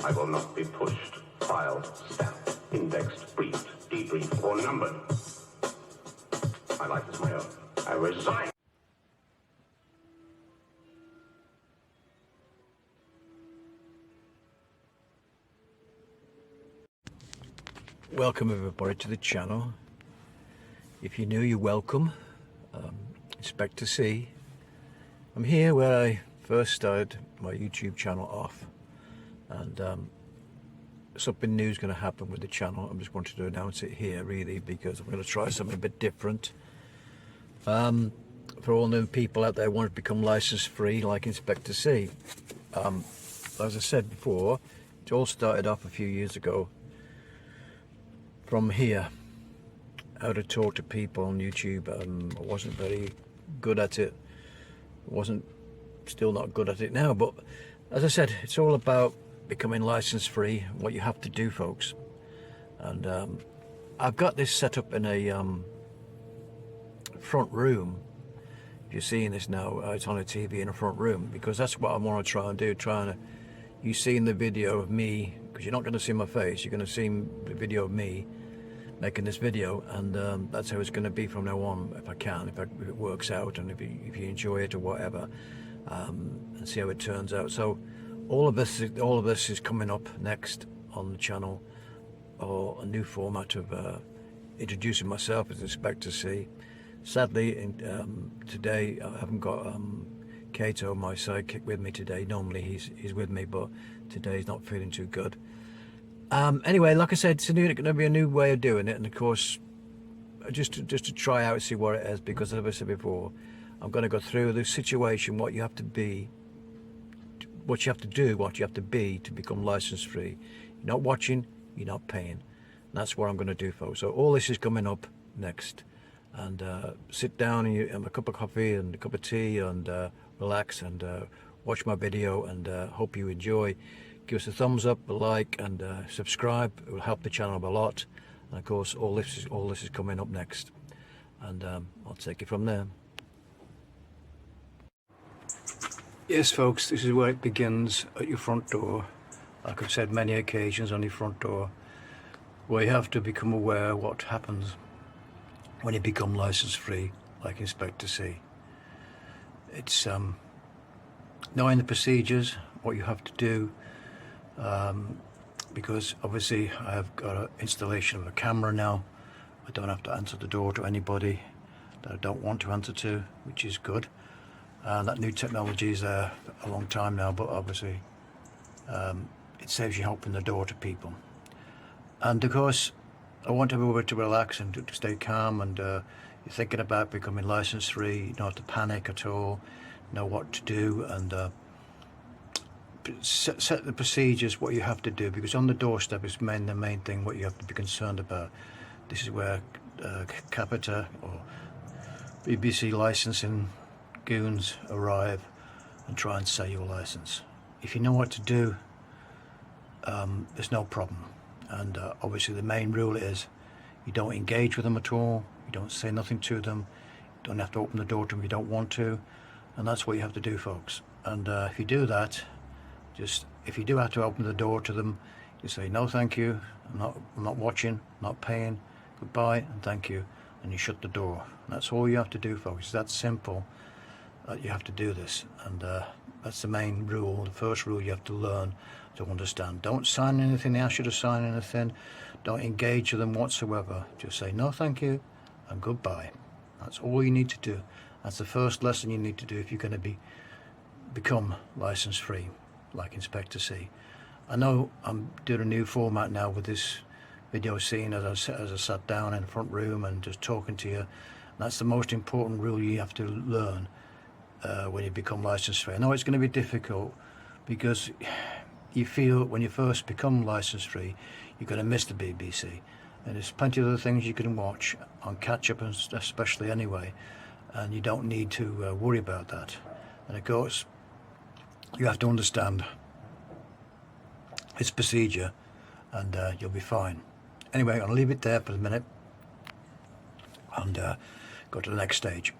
I will not be pushed, filed, stamped, indexed, briefed, debriefed, or numbered. My life is my own. I resign. Welcome everybody to the channel. If you're new, you're welcome. Expect to see. I'm here where I first started my YouTube channel off, and something new is going to happen with the channel. I just wanted to announce it here really because I'm going to try something a bit different. For all new people out there who want to become license free like Inspector C. As I said before, it all started off a few years ago from here, how to talk to people on YouTube. I wasn't very good at it, still not good at it now, but as I said, it's all about becoming license free, what you have to do, folks. And I've got this set up in a front room. If you're seeing this now, it's on a TV in a front room, because that's what I want to try and do. You seeing the video of me, because you're not going to see my face, you're going to see the video of me making this video, and that's how it's going to be from now on, if I can, if it works out, and if you enjoy it or whatever, and see how it turns out. So all of this is coming up next on the channel, or a new format of introducing myself as Inspector C. Sadly, today I haven't got Kato, my sidekick, with me today. Normally he's with me, but today he's not feeling too good. Anyway, like I said, it's going to be a new way of doing it, and of course, just to try out and see what it is, because as I said before, I'm going to go through the situation, what you have to be, what you have to do, what you have to be to become license free. You're not watching, you're not paying. And that's what I'm going to do, folks. So all this is coming up next, and sit down and you have a cup of coffee and a cup of tea and relax and watch my video, and hope you enjoy. Give us a thumbs up, a like, and subscribe. It will help the channel a lot. And of course, all this is coming up next, and I'll take it from there. Yes, folks, this is where it begins, at your front door. Like I've said many occasions, on your front door, where you have to become aware of what happens when you become license free, like Inspector C. It's knowing the procedures, what you have to do, because obviously I have got an installation of a camera now. I don't have to answer the door to anybody that I don't want to answer to, which is good. That new technology is there a long time now, but obviously it saves you opening the door to people. And of course, I want everybody to relax and to stay calm, and you're thinking about becoming license free. You don't have to panic at all, know what to do, and set the procedures, what you have to do, because on the doorstep is the main thing what you have to be concerned about. This is where Capita or BBC licensing goons arrive and try and sell you a license. If you know what to do, there's no problem. And obviously the main rule is you don't engage with them at all, you don't say nothing to them, you don't have to open the door to them if you don't want to, and that's what you have to do, folks. And if you do that, if you do have to open the door to them, you say no thank you, I'm not watching, not paying, goodbye and thank you, and you shut the door. And that's all you have to do, folks. It's that simple. You have to do this, and that's the main rule, the first rule you have to learn to understand. Don't sign anything they ask you to sign anything, don't engage with them whatsoever. Just say no thank you and goodbye. That's all you need to do. That's the first lesson you need to do if you're going to become license free like Inspector C. I know I'm doing a new format now with this video scene as I sat down in the front room and just talking to you. That's the most important rule you have to learn when you become license free. I know it's going to be difficult, because you feel when you first become license free you're going to miss the BBC, and there's plenty of other things you can watch on catch up, and especially anyway, and you don't need to worry about that. And of course, you have to understand its procedure, and you'll be fine. Anyway, I'll leave it there for a minute and go to the next stage.